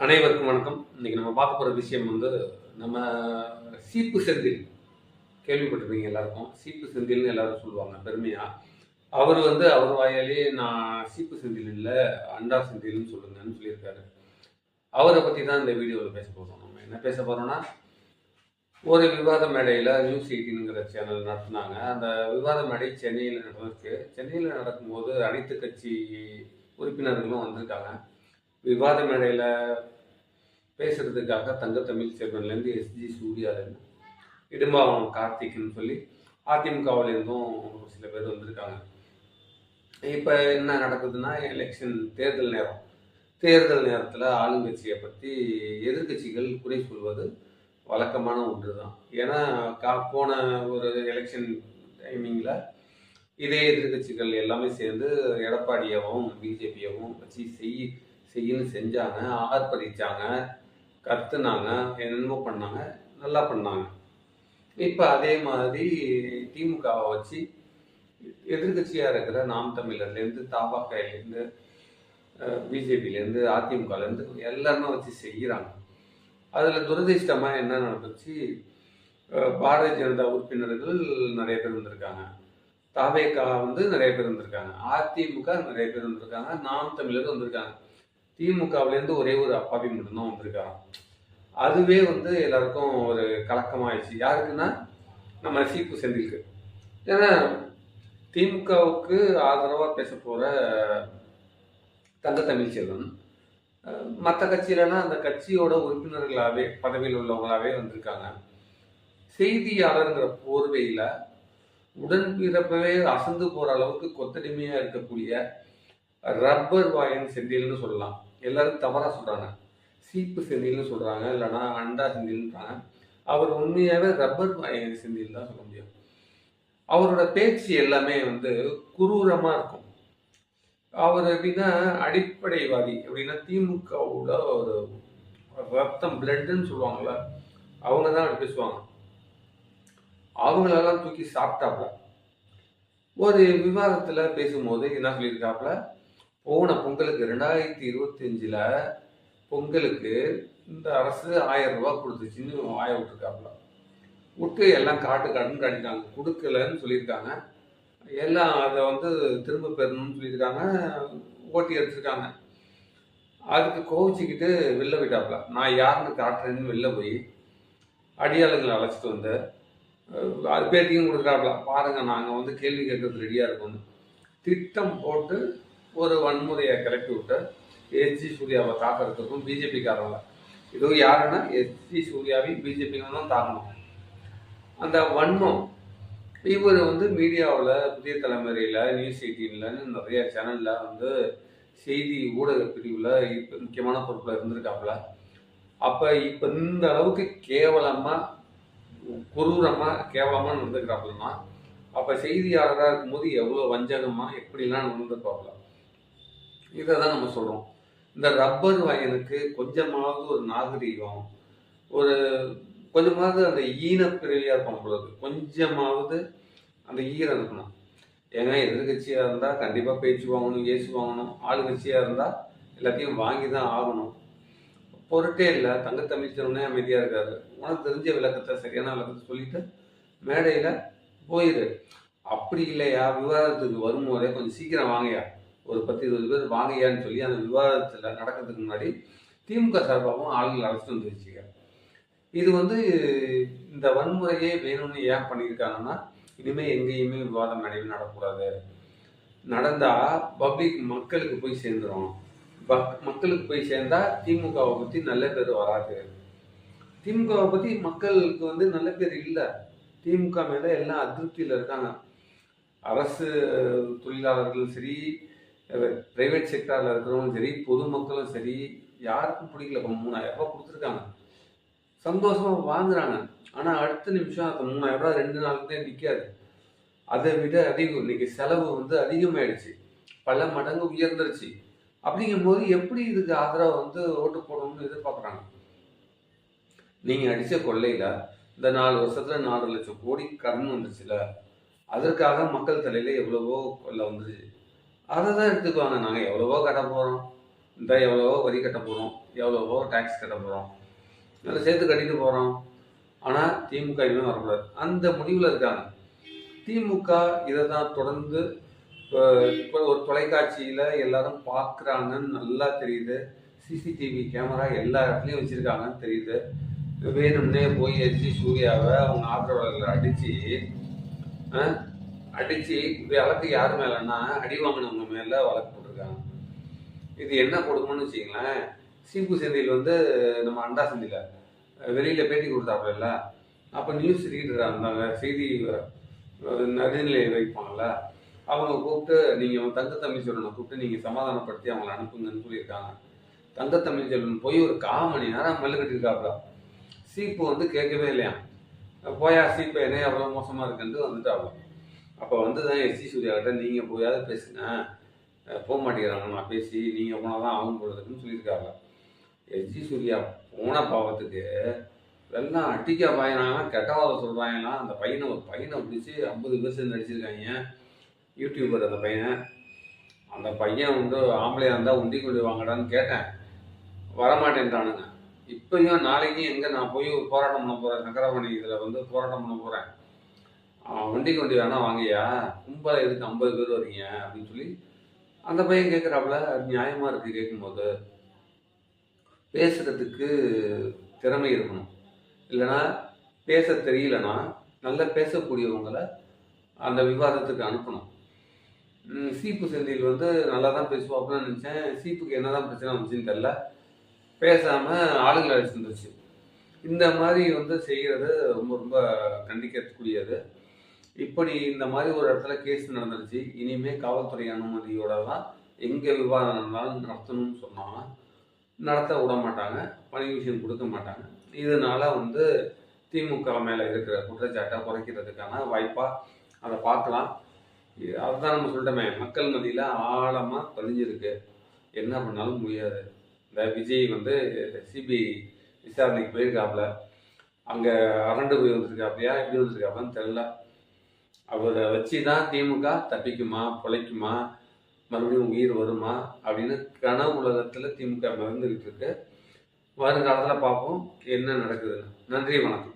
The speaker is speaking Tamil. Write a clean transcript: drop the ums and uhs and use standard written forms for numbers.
அனைவருக்கும் வணக்கம். இன்னைக்கு நம்ம பார்க்க போற விஷயம் நம்ம சீப்பு செந்தில் கேள்விப்பட்டிருப்பீங்க எல்லாருக்கும். சீப்பு செந்தில்னு எல்லாரும் சொல்லுவாங்க பெருமையா. அவர் வாயாலேயே நான் சீப்பு செந்தில் இல்ல, அண்டா செந்தில்னு சொல்லுங்கன்னு சொல்லியிருக்காரு. அவரை பத்தி தான் இந்த வீடியோவில் பேச போறோம். நம்ம என்ன பேச போறோம்னா, ஒரு விவாத மேடையில நியூஸ் 18ங்கிற சேனல் நடத்துனாங்க. அந்த விவாத மேடை சென்னையில் நடந்துச்சு. சென்னையில் நடக்கும்போது அனைத்து கட்சி உறுப்பினர்களும் வந்திருக்காங்க. விவாத மேடையில பேசுறதுக்காக தங்கத்தமிழ் செல்வன்லேருந்து எஸ்ஜி சூர்யாலேருந்து இடும்பாவனம் கார்த்திக்னு சொல்லி அதிமுகவிலேருந்தும் ஒரு சில பேர் வந்திருக்காங்க. இப்போ என்ன நடக்குதுன்னா, எலெக்ஷன் தேர்தல் நேரம். தேர்தல் நேரத்தில் ஆளுங்கட்சியை பற்றி எதிர்கட்சிகள் குறை சொல்வது வழக்கமான ஒன்று தான். ஏன்னா போன ஒரு எலெக்ஷன் டைமிங்கில் இதே எதிர்கட்சிகள் எல்லாமே சேர்ந்து எடப்பாடியவும் பிஜேபியவும் வச்சு செய்யன்னு செஞ்சாங்க, ஆர்ப்பரிச்சாங்க, கத்துனாங்க, என்னென்னமோ பண்ணாங்க, நல்லா பண்ணாங்க. இப்போ அதே மாதிரி திமுகவை வச்சு எதிர்கட்சியாக இருக்கிற நாம் தமிழர்லேருந்து தபாகையிலேருந்து பிஜேபியிலேருந்து அதிமுகலேருந்து எல்லாருமே வச்சு செய்கிறாங்க. அதில் துரதிர்ஷ்டமாக என்ன நடந்துச்சு, பாரதிய ஜனதா உறுப்பினர்கள் நிறைய பேர் வந்திருக்காங்க, தவேகா நிறைய பேர் வந்திருக்காங்க, அதிமுக நிறைய பேர் வந்திருக்காங்க, நாம் தமிழர் வந்திருக்காங்க. திமுகவிலேருந்து ஒரே ஒரு அப்பாவி மட்டும்தான் வந்திருக்காங்க. அதுவே எல்லாருக்கும் ஒரு கலக்கமாயிடுச்சு. யாருக்குன்னா நம்ம சீப்பு செந்திலுக்கு. ஏன்னா திமுகவுக்கு ஆதரவாக பேச போகிற தங்கத்தமிழ் செல்வன் மற்ற கட்சியிலலாம் அந்த கட்சியோட உறுப்பினர்களாகவே பதவியில் உள்ளவங்களாகவே வந்திருக்காங்க. செய்தியாளர்ங்கிற போர்வையில் உடன்பிறப்பவே அசந்து போகிற அளவுக்கு கொத்தடிமையாக இருக்கக்கூடிய ரப்பர் வாயன் செந்தில்னு சொல்லலாம். எல்லாரும் தவறாக சொல்கிறாங்க, சீப்பு செந்தில்னு சொல்கிறாங்க, இல்லைனா அண்டா செந்தில்ன்றாங்க. அவர் உண்மையாகவே ரப்பர் வாயன் செந்தில் தான் சொல்ல முடியும். அவரோட பேச்சு எல்லாமே குரூரமாக இருக்கும். அவர் எப்படின்னா அடிப்படைவாதி, எப்படின்னா திமுகவோட ஒரு ரத்தம் பிளட்டுன்னு சொல்லுவாங்கள்ல, அவங்க தான் அப்படி பேசுவாங்க. அவங்களெல்லாம் தூக்கி சாப்பிட்டாப்ல. ஒரு விவாதத்தில் பேசும்போது என்ன சொல்லியிருக்காப்புல, போன பொங்கலுக்கு 2025 பொங்கலுக்கு இந்த அரசு 1000 ரூபாய் கொடுத்துச்சுன்னு வாய விட்டுருக்காப்புல. விட்டு எல்லாம் காட்டுன்னு காட்டிட்டாங்க, கொடுக்கலன்னு சொல்லியிருக்காங்க. எல்லாம் அதை திரும்ப பெறணும்னு சொல்லியிருக்காங்க, ஓட்டி எடுத்துருக்காங்க. அதுக்கு கோவிச்சுக்கிட்டு வெளில போயிட்டாப்புல. நான் யாருன்னு காட்டுறேன்னு வெளில போய் அடியாளுங்களை அழைச்சிட்டு வந்து அது பேட்டியும் கொடுக்குறாப்புல. பாருங்க, நாங்கள் கேள்வி கேட்கறது ரெடியாக இருக்கோம்னு திட்டம் போட்டு ஒரு வன்முறையை கிளப்பி விட்டு எஸ்ஜி சூர்யாவை தாக்கிறதுக்கும் பிஜேபிக்காரங்க. இது யாருன்னா எஸ்ஜி சூர்யாவையும் பிஜேபியும் தான் தாக்கணும். அந்த வன்மம் இவர் மீடியாவில் புதிய தலைமுறையில் நியூஸ் 18 நிறைய சேனலில் செய்தி ஊடக பிரிவில் இப்போ முக்கியமான பொறுப்பில் இருந்திருக்காப்புல. அப்போ இப்போ இந்த அளவுக்கு கேவலமாக நடந்துக்கிறாப்புலன்னா, அப்போ செய்தியாளராக இருக்கும்போது எவ்வளோ வஞ்சகமாக எப்படிலாம் நடந்துருப்பாப்புல. இதை தான் நம்ம சொல்கிறோம். இந்த ரப்பர் வாயனுக்கு கொஞ்சமாவது ஒரு நாகரீகம், ஒரு கொஞ்சமாவது அந்த ஈனப்பிறவியாக இருக்கும் பொழுது கொஞ்சமாவது அந்த ஈரம் இருக்கணும். ஏன்னா எதிர்கட்சியாக இருந்தால் கண்டிப்பாக பேச்சு வாங்கணும், ஏசு வாங்கணும். ஆளுங்கட்சியாக இருந்தால் எல்லாத்தையும் வாங்கி தான் ஆகணும். பொருட்டே இல்லை. தங்கத்தமிழ் செல்வனே அமைதியாக இருக்காரு. உனக்கு தெரிஞ்ச விளக்கத்தை, சரியான விளக்கத்தை சொல்லிட்டு மேடையில் போயிரு. அப்படி இல்லையா, விவாதத்துக்கு வரும்போதே கொஞ்சம் சீக்கிரம் வாங்கயா, ஒரு 10-20 பேர் வாங்கயான்னு சொல்லி அந்த விவாதத்தில் நடக்கிறதுக்கு முன்னாடி திமுக சார்பாகவும் ஆளுநர் அழைச்சிட்டு வந்துருச்சுங்க. இது இந்த வன்முறையே வேணும்னு ஏன் பண்ணியிருக்காங்கன்னா, இனிமேல் எங்கேயுமே விவாதம் மேடையில் நடக்கூடாது. நடந்தால் பப்ளிக் மக்களுக்கு போய் சேர்ந்துடும். மக்களுக்கு போய் சேர்ந்தா திமுகவை பற்றி நல்ல பேர் வராது. திமுகவை பற்றி மக்களுக்கு நல்ல பேர் இல்லை. திமுக மேலே எல்லாம் அதிருப்தியில் இருக்காங்க. அரசு தொழிலாளர்களும் சரி, பிரைவேட் செக்டாரில் இருக்கிறவங்களும் சரி, பொதுமக்களும் சரி, யாருக்கும் பிடிக்கல. இப்போ 3000 ரூபாய் கொடுத்துருக்காங்க, சந்தோஷமாக வாங்குறாங்க. ஆனால் அடுத்த நிமிஷம் அந்த 3000 ரூபாய் 2 நாளுக்குதே நிற்காது. அதை விட அதிகம் இன்னைக்கு செலவு அதிகமாயிடுச்சு, பல மடங்கு உயர்ந்துருச்சு. அப்படிங்கும்போது எப்படி இதுக்கு ஆதரவு ஓட்டு போடணும்னு எதிர்பார்க்குறாங்க. நீங்கள் அடித்த கொள்ளையில் இந்த 4 வருஷத்துல 4 லட்சம் கோடி கடன் வந்துச்சுல, அதற்காக மக்கள் தலையில் எவ்வளவோ கொள்ளை வந்துருச்சு. அதை தான் எடுத்துக்குவாங்க. நாங்கள் எவ்வளவோ கடை போகிறோம், இந்த எவ்வளவோ வரி கட்ட போகிறோம், எவ்வளவோ டேக்ஸ் கட்ட போகிறோம், அதில் சேர்த்து கட்டிட்டு போகிறோம். ஆனால் திமுக இனிமேல் வரக்கூடாது அந்த முடிவில் இருக்காங்க. திமுக இதை தான் தொடர்ந்து இப்போ ஒரு தொலைக்காட்சியில் எல்லாரும் பார்க்குறாங்கன்னு நல்லா தெரியுது. சிசிடிவி கேமரா எல்லா இடத்துலையும் வச்சுருக்காங்கன்னு தெரியுது. வேணும்னே போய் எஸ்ஜி சூர்யாவை அவங்க ஆதரவாளர்களை அடித்து வழக்கு யார் மேலேன்னா அடி வாங்கினவங்க மேலே வழக்கு போட்டிருக்காங்க. இது என்ன கொடுக்கணும்னு வச்சிங்களேன். சீப்பு செந்தில் வந்து நம்ம அண்டா செந்தில் வெளியில் பேட்டி கொடுத்தாப்புல, அப்போ நியூஸ் ரீடர் இருந்தாங்க, செய்தி நடுநிலை வைப்பாங்கள்ல, அவங்க கூப்பிட்டு நீங்கள் தங்கத்தமிழ் செல்வனை கூப்பிட்டு நீங்கள் சமாதானப்படுத்தி அவங்களை அனுப்புங்கன்னு சொல்லியிருக்காங்க. தங்கத்தமிழ் செல்வன் போய் ஒரு 1/4 மணி நேரம் மல்லு கட்டியிருக்காப்புல. சீப்பு வந்து கேட்கவே இல்லையா, போயா சீப்பு என்ன எவ்வளோ மோசமாக இருக்குன்ட்டு வந்துட்டாப்புல. அப்போ வந்து தான் எஸ்ஜி சூர்யா கிட்ட நீங்கள் போயாவது பேசுங்க, போக மாட்டேங்கிறாங்க, நான் பேசி நீங்கள் போனால் தான் ஆகும் போகிறதுக்குன்னு சொல்லியிருக்காங்க. எஸ்ஜி சூர்யா போன பாவத்துக்கு எல்லாம் அடிக்க பாயினாங்க, கெட்டவாதம் சொல்கிறாங்கலாம். அந்த ஒரு பையனை பிடிச்சி 50 பேர் நடிச்சிருக்காங்க, யூடியூபர் அந்த பையன். அந்த பையன் வந்து ஆம்பளையாக இருந்தால் உண்டி கொண்டு வாங்கடான்னு கேட்டேன், வரமாட்டேன்ட்டானுங்க. இப்பயும் நாளைக்கும் எங்கே நான் போய் ஒரு போராட்டம் பண்ண போகிறேன், சங்கராபணி இதில் வந்து போராட்டம் பண்ண போகிறேன், வண்டி கொண்டு வேணா வாங்கய்யா, கும்பலை எதுக்கு 50 பேர் வரீங்க அப்படின்னு சொல்லி அந்த பையன் கேட்குறாப்புல. நியாயமாக இருக்குது. கேட்கும்போது பேசுகிறதுக்கு திறமை இருக்கணும், இல்லைன்னா பேச தெரியலன்னா நல்லா பேசக்கூடியவங்களை அந்த விவாதத்துக்கு அனுப்பணும். சீப்பு செந்தில் வந்து நல்லா தான் பேசுவாப்புன்னு நினச்சேன். சீப்புக்கு என்ன தான் பிரச்சனை வந்துச்சுன்னு தெரில, பேசாமல் ஆளுங்களை அடிச்சுருந்துச்சு. இந்த மாதிரி வந்து செய்கிறது ரொம்ப ரொம்ப கண்டிக்கக்கூடியது. இப்படி இந்த மாதிரி ஒரு இடத்துல கேஸ் நடந்துருச்சு. இனிமேல் காவல்துறை அனுமதியோட தான் எங்கே விவாதம் நடந்தாலும் நடத்தணும்னு சொன்னாங்க, நடத்த விட மாட்டாங்க, பர்மிஷன் கொடுக்க மாட்டாங்க. இதனால வந்து திமுக மேலே இருக்கிற குற்றச்சாட்டை குறைக்கிறதுக்கான வாய்ப்பாக அதை பார்க்கலாம். அதுதான் நம்ம சொல்லிட்டோமே, மக்கள் மத்தியில் ஆழமாக பதிஞ்சிருக்கு, என்ன பண்ணாலும் முடியாது. இந்த விஜய் வந்து சிபிஐ விசாரணைக்கு போயிருக்காப்புல, அங்கே அரண்டு போய் வந்திருக்காப்லையா, எப்படி வந்திருக்காப்லான்னு தெரில. அவரை வச்சு தான் திமுக தப்பிக்குமா, பிழைக்குமா, மறுபடியும் உயிர் வருமா அப்படின்னு கனவு உலகத்தில் திமுக மறந்துக்கிட்டு இருக்கு. வருங்காலத்தில் பார்ப்போம் என்ன நடக்குதுன்னு. நன்றி, வணக்கம்.